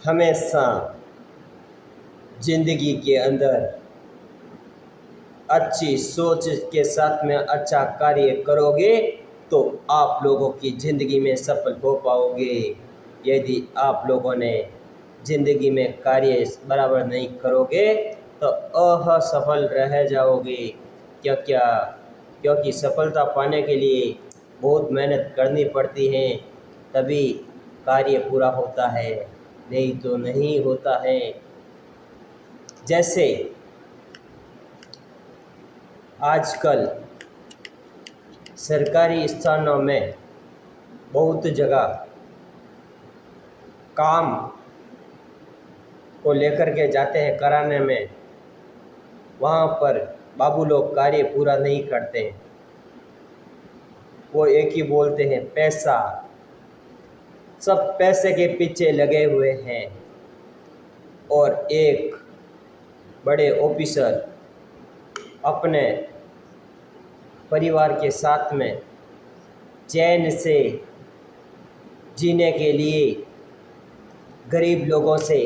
हमेशा ज़िंदगी के अंदर अच्छी सोच के साथ में अच्छा कार्य करोगे तो आप लोगों की ज़िंदगी में सफल हो पाओगे। यदि आप लोगों ने ज़िंदगी में कार्य बराबर नहीं करोगे तो असफल रह जाओगे। क्या क्योंकि सफलता पाने के लिए बहुत मेहनत करनी पड़ती है, तभी कार्य पूरा होता है, नहीं तो नहीं होता है। जैसे आजकल सरकारी स्थानों में बहुत जगह काम को लेकर के जाते हैं कराने में, वहाँ पर बाबू लोग कार्य पूरा नहीं करते। वो एक ही बोलते हैं पैसा, सब पैसे के पीछे लगे हुए हैं। और एक बड़े ऑफिसर अपने परिवार के साथ में चैन से जीने के लिए गरीब लोगों से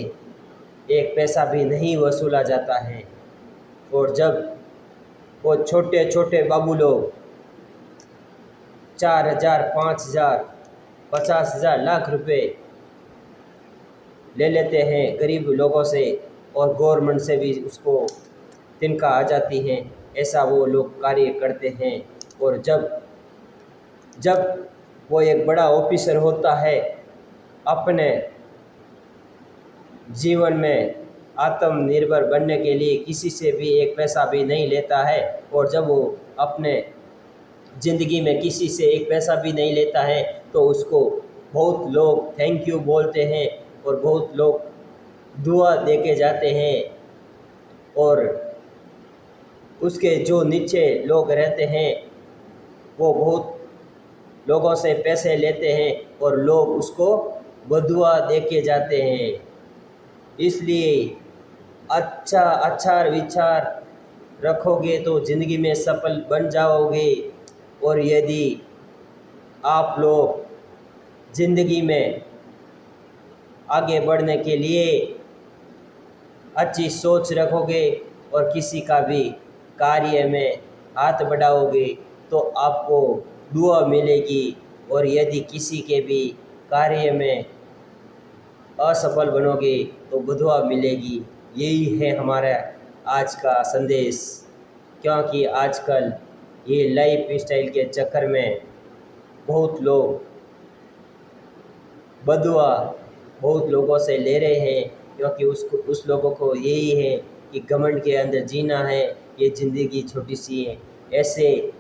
एक पैसा भी नहीं वसूला जाता है। और जब वो छोटे छोटे बाबू लोग 4,000, 5,000, 50,000, लाख रुपए ले लेते हैं गरीब लोगों से और गवर्नमेंट से भी उसको तनख्वाह आ जाती है, ऐसा वो लोग कार्य करते हैं। और जब जब वो एक बड़ा ऑफिसर होता है, अपने जीवन में आत्मनिर्भर बनने के लिए किसी से भी एक पैसा भी नहीं लेता है। और जब वो अपने ज़िंदगी में किसी से एक पैसा भी नहीं लेता है तो उसको बहुत लोग थैंक यू बोलते हैं और बहुत लोग दुआ दे के जाते हैं। और उसके जो नीचे लोग रहते हैं वो बहुत लोगों से पैसे लेते हैं और लोग उसको बदुआ दे के जाते हैं। इसलिए अच्छा विचार रखोगे तो ज़िंदगी में सफल बन जाओगे। और यदि आप लोग ज़िंदगी में आगे बढ़ने के लिए अच्छी सोच रखोगे और किसी का भी कार्य में हाथ बढ़ाओगे तो आपको दुआ मिलेगी। और यदि किसी के भी कार्य में असफल बनोगे तो बदुआ मिलेगी। यही है हमारा आज का संदेश। क्योंकि आजकल ये लाइफ स्टाइल के चक्कर में बहुत लोग बदुआ बहुत लोगों से ले रहे हैं, क्योंकि उस लोगों को यही है कि घमंड के अंदर जीना है, ये ज़िंदगी छोटी सी है। ऐसे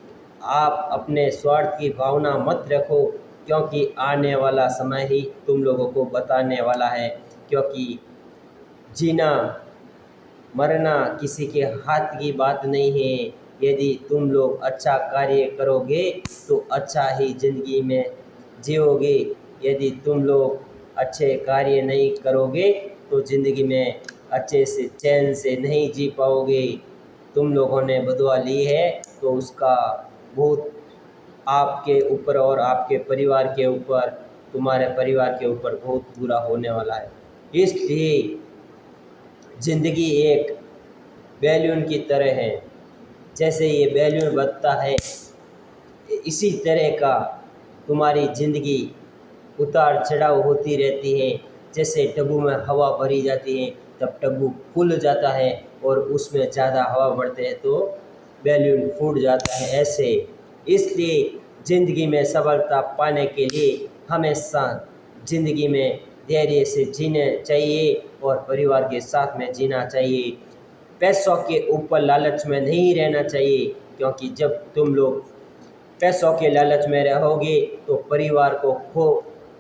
आप अपने स्वार्थ की भावना मत रखो, क्योंकि आने वाला समय ही तुम लोगों को बताने वाला है। क्योंकि जीना मरना किसी के हाथ की बात नहीं है। यदि तुम लोग अच्छा कार्य करोगे तो अच्छा ही ज़िंदगी में जियोगे। यदि तुम लोग अच्छे कार्य नहीं करोगे तो ज़िंदगी में अच्छे से चैन से नहीं जी पाओगे। तुम लोगों ने बदुआ ली है तो उसका बहुत आपके ऊपर और आपके परिवार के ऊपर, तुम्हारे परिवार के ऊपर बहुत बुरा होने वाला है। इसलिए ज़िंदगी एक बैलून की तरह है, जैसे ये बैलून बढ़ता है इसी तरह का तुम्हारी ज़िंदगी उतार चढ़ाव होती रहती है। जैसे टब्बू में हवा भरी जाती है तब टब्बू फूल जाता है और उसमें ज़्यादा हवा बढ़ते है तो बैलून फूट जाता है। ऐसे इसलिए ज़िंदगी में सफलता पाने के लिए हमेशा ज़िंदगी में धैर्य से जीने चाहिए और परिवार के साथ में जीना चाहिए। पैसों के ऊपर लालच में नहीं रहना चाहिए, क्योंकि जब तुम लोग पैसों के लालच में रहोगे तो परिवार को खो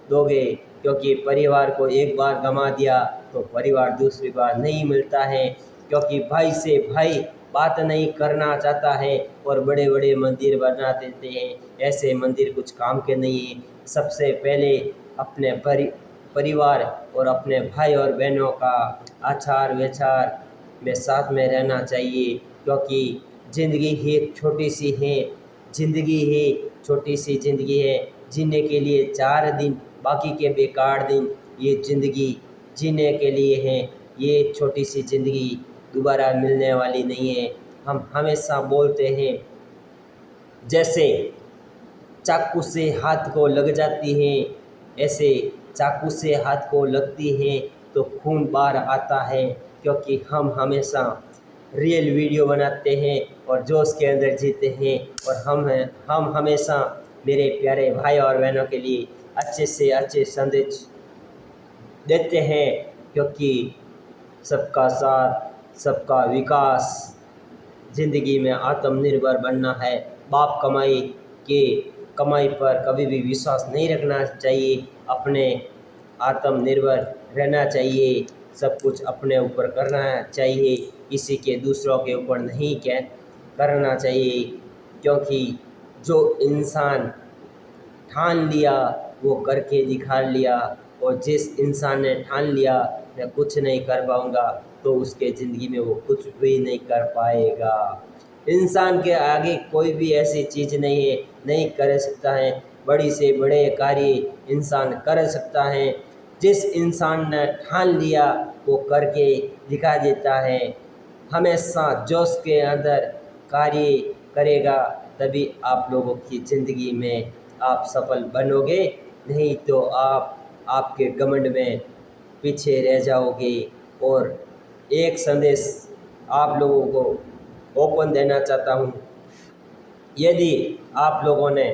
दोगे। क्योंकि परिवार को एक बार गंवा दिया तो परिवार दूसरी बार नहीं मिलता है। क्योंकि भाई से भाई बात नहीं करना चाहता है और बड़े बड़े मंदिर बना देते हैं, ऐसे मंदिर कुछ काम के नहीं हैं। सबसे पहले अपने परिवार और अपने भाई और बहनों का आचार विचार में साथ में रहना चाहिए। क्योंकि ज़िंदगी ही छोटी सी है, ज़िंदगी ही छोटी सी ज़िंदगी है, जीने के लिए 4 दिन, बाकी के बेकार दिन। ये ज़िंदगी जीने के लिए हैं। ये छोटी सी ज़िंदगी दोबारा मिलने वाली नहीं है। हम हमेशा बोलते हैं, जैसे चाकू से हाथ को लग जाती हैं, ऐसे चाकू से हाथ को लगती हैं तो खून बाहर आता है, क्योंकि हम हमेशा रियल वीडियो बनाते हैं और जोश के अंदर जीते हैं। और हम हमेशा मेरे प्यारे भाई और बहनों के लिए अच्छे से अच्छे संदेश देते हैं, क्योंकि सबका साथ सबका विकास, ज़िंदगी में आत्मनिर्भर बनना है। बाप के कमाई पर कभी भी विश्वास नहीं रखना चाहिए, अपने आत्मनिर्भर रहना चाहिए, सब कुछ अपने ऊपर करना चाहिए, किसी के दूसरों के ऊपर नहीं करना चाहिए। क्योंकि जो इंसान ठान लिया वो करके दिखा लिया, और जिस इंसान ने ठान लिया मैं कुछ नहीं कर पाऊँगा, तो उसके ज़िंदगी में वो कुछ भी नहीं कर पाएगा। इंसान के आगे कोई भी ऐसी चीज़ नहीं है, नहीं कर सकता है। बड़ी से बड़े कार्य इंसान कर सकता है। जिस इंसान ने ठान लिया वो करके दिखा देता है। हमेशा जोश के अंदर कार्य करेगा, तभी आप लोगों की ज़िंदगी में आप सफल बनोगे, नहीं तो आप आपके घमंड में पीछे रह जाओगे। और एक संदेश आप लोगों को ओपन देना चाहता हूँ, यदि आप लोगों ने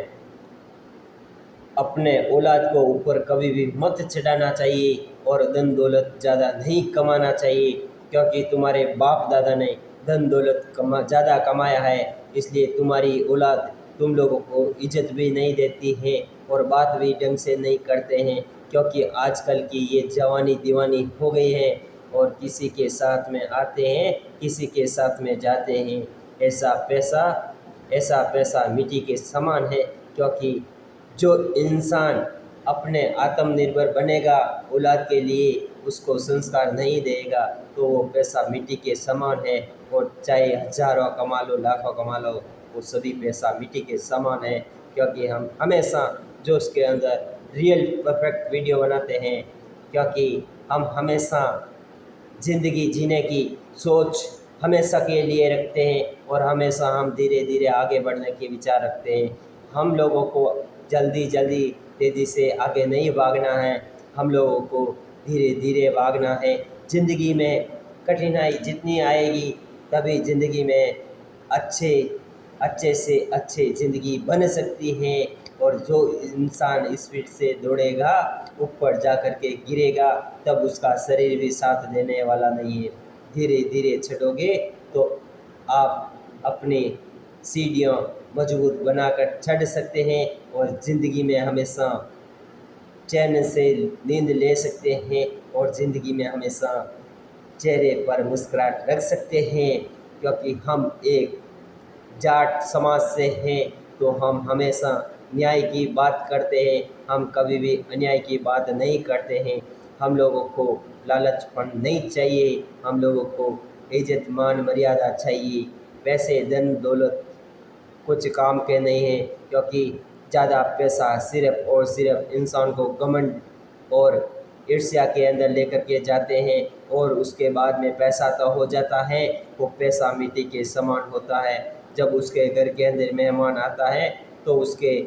अपने औलाद को ऊपर कभी भी मत चढ़ाना चाहिए और धन दौलत ज़्यादा नहीं कमाना चाहिए, क्योंकि तुम्हारे बाप दादा ने धन दौलत ज़्यादा कमाया है, इसलिए तुम्हारी औलाद तुम लोगों को इज्जत भी नहीं देती है और बात भी ढंग से नहीं करते हैं। क्योंकि आजकल की ये जवानी दीवानी हो गई है और किसी के साथ में आते हैं, किसी के साथ में जाते हैं। ऐसा पैसा मिट्टी के समान है, क्योंकि जो इंसान अपने आत्मनिर्भर बनेगा, औलाद के लिए उसको संस्कार नहीं देगा, तो वो पैसा मिट्टी के समान है। और चाहे हज़ारों कमा लो, लाखों कमा लो, वो सभी पैसा मिट्टी के समान है। क्योंकि हम हमेशा जो उसके अंदर रियल परफेक्ट वीडियो बनाते हैं, क्योंकि हम हमेशा ज़िंदगी जीने की सोच हमेशा के लिए रखते हैं और हमेशा हम धीरे धीरे आगे बढ़ने के विचार रखते हैं। हम लोगों को जल्दी तेज़ी से आगे नहीं भागना है, हम लोगों को धीरे धीरे भागना है। ज़िंदगी में कठिनाई जितनी आएगी, तभी ज़िंदगी में अच्छे से अच्छे ज़िंदगी बन सकती है। और जो इंसान स्पीड से दौड़ेगा, ऊपर जा कर के गिरेगा, तब उसका शरीर भी साथ देने वाला नहीं है। धीरे धीरे चढ़ोगे तो आप अपनी सीढ़ियाँ मजबूत बनाकर चढ़ सकते हैं और ज़िंदगी में हमेशा चैन से नींद ले सकते हैं और ज़िंदगी में हमेशा चेहरे पर मुस्कुराहट रख सकते हैं। क्योंकि हम एक जाट समाज से हैं, तो हम हमेशा न्याय की बात करते हैं, हम कभी भी अन्याय की बात नहीं करते हैं। हम लोगों को लालचपन नहीं चाहिए, हम लोगों को इज्जत मान मर्यादा चाहिए। पैसे धन दौलत कुछ काम के नहीं हैं, क्योंकि ज़्यादा पैसा सिर्फ़ और सिर्फ इंसान को घमंड और ईर्ष्या के अंदर लेकर के जाते हैं। और उसके बाद में पैसा तो हो जाता है, वो पैसा मिट्टी के समान होता है। जब उसके घर के अंदर मेहमान आता है, तो उसके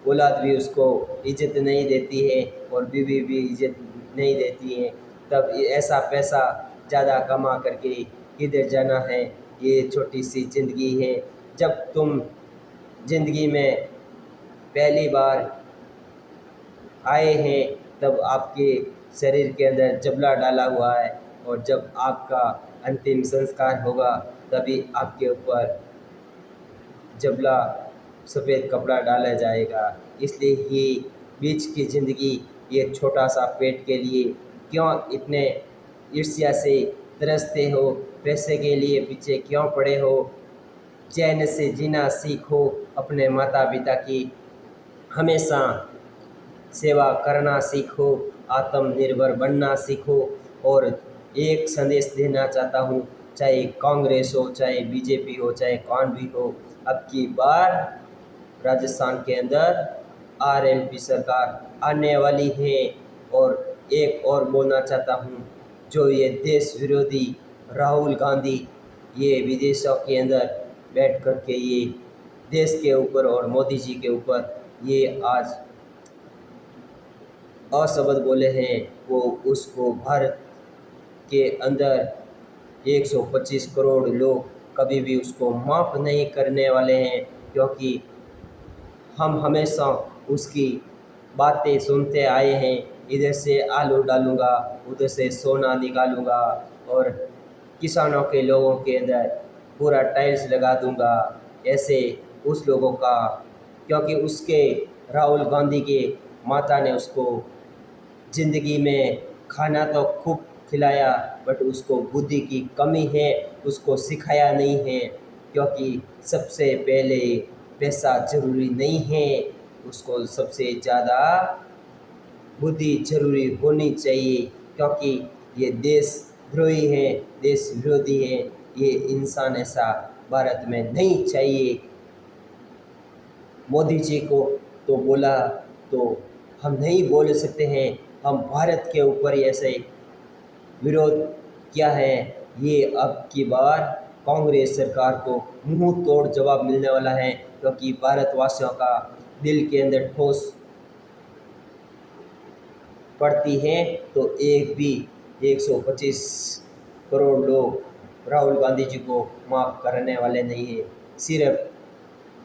औलाद भी उसको इज़्ज़त नहीं देती है और बीवी भी इज़्ज़त नहीं देती है। तब ऐसा पैसा ज़्यादा कमा करके किधर जाना है? ये छोटी सी ज़िंदगी है। जब तुम ज़िंदगी में पहली बार आए हैं, तब आपके शरीर के अंदर जबला डाला हुआ है, और जब आपका अंतिम संस्कार होगा, तभी आपके ऊपर जबला सफ़ेद कपड़ा डाला जाएगा। इसलिए ये बीच की ज़िंदगी, ये छोटा सा पेट के लिए क्यों इतने ईर्ष्या से तरसते हो? पैसे के लिए पीछे क्यों पड़े हो? चैन से जीना सीखो, अपने माता पिता की हमेशा सेवा करना सीखो, आत्मनिर्भर बनना सीखो। और एक संदेश देना चाहता हूँ, चाहे कांग्रेस हो, चाहे बीजेपी हो, चाहे कौन भी हो, अब की बार राजस्थान के अंदर आरएलपी सरकार आने वाली है। और एक और बोलना चाहता हूँ, जो ये देश विरोधी राहुल गांधी ये विदेशों के अंदर बैठ कर के ये देश के ऊपर और मोदी जी के ऊपर ये आज अशब्द बोले हैं, वो उसको भारत के अंदर 125 करोड़ लोग कभी भी उसको माफ़ नहीं करने वाले हैं, क्योंकि हम हमेशा उसकी बातें सुनते आए हैं। इधर से आलू डालूँगा, उधर से सोना निकालूँगा और किसानों के लोगों के अंदर पूरा टाइल्स लगा दूँगा, ऐसे उस लोगों का, क्योंकि उसके राहुल गांधी के माता ने उसको ज़िंदगी में खाना तो खूब खिलाया, बट उसको बुद्धि की कमी है, उसको सिखाया नहीं है, क्योंकि सबसे पहले पैसा ज़रूरी नहीं है, उसको सबसे ज़्यादा बुद्धि ज़रूरी होनी चाहिए, क्योंकि ये देशद्रोही है, देश विरोधी है, ये इंसान ऐसा भारत में नहीं चाहिए। मोदी जी को तो बोला तो हम नहीं बोल सकते हैं, हम भारत के ऊपर ऐसे विरोध किया है। ये अब की बार कांग्रेस सरकार को मुंह तोड़ जवाब मिलने वाला है, क्योंकि भारतवासियों का दिल के अंदर ठोस पड़ती है, तो एक भी 125 करोड़ लोग राहुल गांधी जी को माफ़ करने वाले नहीं हैं। सिर्फ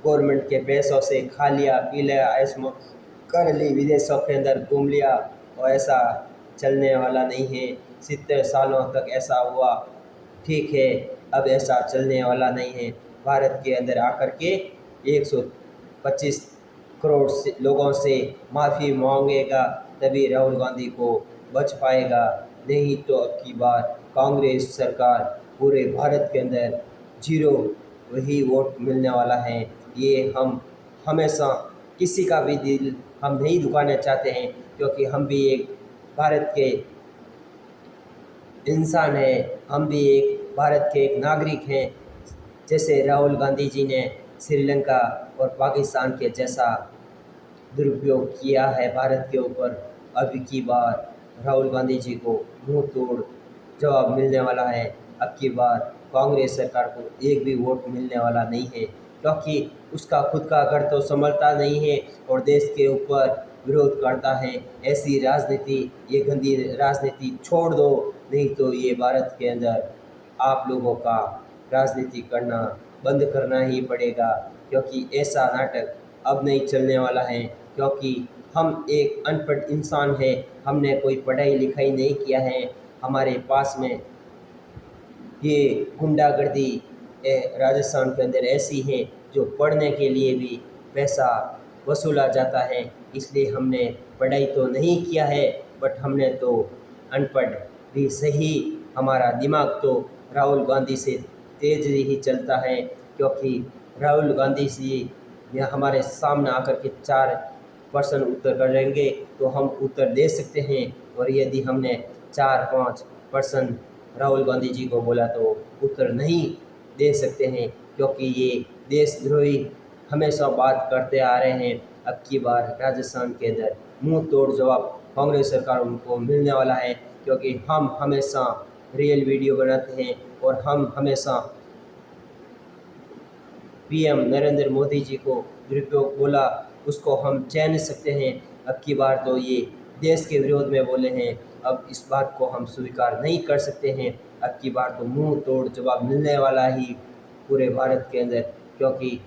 गवर्नमेंट के पैसों से खा लिया, पी लिया, ऐश मौज कर ली, विदेशों के अंदर घूम लिया, और ऐसा चलने वाला नहीं है। 70 सालों तक ऐसा हुआ, ठीक है, अब ऐसा चलने वाला नहीं है। भारत के अंदर आकर के 125 करोड़ से लोगों से माफ़ी मांगेगा, तभी राहुल गांधी को बच पाएगा, नहीं तो अब की बार कांग्रेस सरकार पूरे भारत के अंदर जीरो वही वोट मिलने वाला है। ये हम हमेशा किसी का भी दिल हम नहीं दुखाना चाहते हैं, क्योंकि हम भी एक भारत के इंसान हैं, हम भी एक भारत के एक नागरिक हैं। जैसे राहुल गांधी जी ने श्रीलंका और पाकिस्तान के जैसा दुरुपयोग किया है भारत के ऊपर, अब की बार राहुल गांधी जी को मुंह तोड़ जवाब मिलने वाला है। अब की बार कांग्रेस सरकार को एक भी वोट मिलने वाला नहीं है, क्योंकि उसका खुद का घर तो संभलता नहीं है और देश के ऊपर विरोध करता है। ऐसी राजनीति, ये गंदी राजनीति छोड़ दो, नहीं तो ये भारत के अंदर आप लोगों का राजनीति करना बंद करना ही पड़ेगा, क्योंकि ऐसा नाटक अब नहीं चलने वाला है। क्योंकि हम एक अनपढ़ इंसान हैं, हमने कोई पढ़ाई लिखाई नहीं किया है, हमारे पास में ये गुंडागर्दी राजस्थान के अंदर ऐसी है जो पढ़ने के लिए भी पैसा वसूला जाता है, इसलिए हमने पढ़ाई तो नहीं किया है, बट हमने तो अनपढ़ भी सही, हमारा दिमाग तो राहुल गांधी से तेज ही चलता है, क्योंकि राहुल गांधी जी या हमारे सामने आकर के 4% उत्तर करेंगे तो हम उत्तर दे सकते हैं, और यदि हमने 4-5% राहुल गांधी जी को बोला तो उत्तर नहीं दे सकते हैं, क्योंकि ये देशद्रोही हमेशा बात करते आ रहे हैं। अब की बार राजस्थान के अंदर मुंह तोड़ जवाब कांग्रेस सरकार उनको मिलने वाला है, क्योंकि हम हमेशा रियल वीडियो बनाते हैं और हम हमेशा पीएम नरेंद्र मोदी जी को दुरुपयोग बोला, उसको हम चैन सकते हैं। अब की बार तो ये देश के विरोध में बोले हैं, अब इस बात को हम स्वीकार नहीं कर सकते हैं। अब की बार तो मुंह तोड़ जवाब मिलने वाला ही पूरे भारत के अंदर, क्योंकि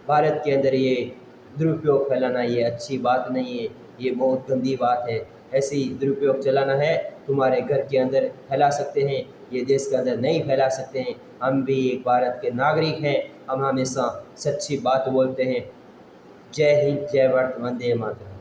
भारत के अंदर ये दुरुपयोग फैलाना ये अच्छी बात नहीं है, ये बहुत गंदी बात है। ऐसी दुरुपयोग चलाना है तुम्हारे घर के अंदर फैला सकते हैं, ये देश के अंदर नहीं फैला सकते हैं। हम भी एक भारत के नागरिक हैं, हम हमेशा सच्ची बात बोलते हैं। जय हिंद, जय भारत, वंदे मातरम।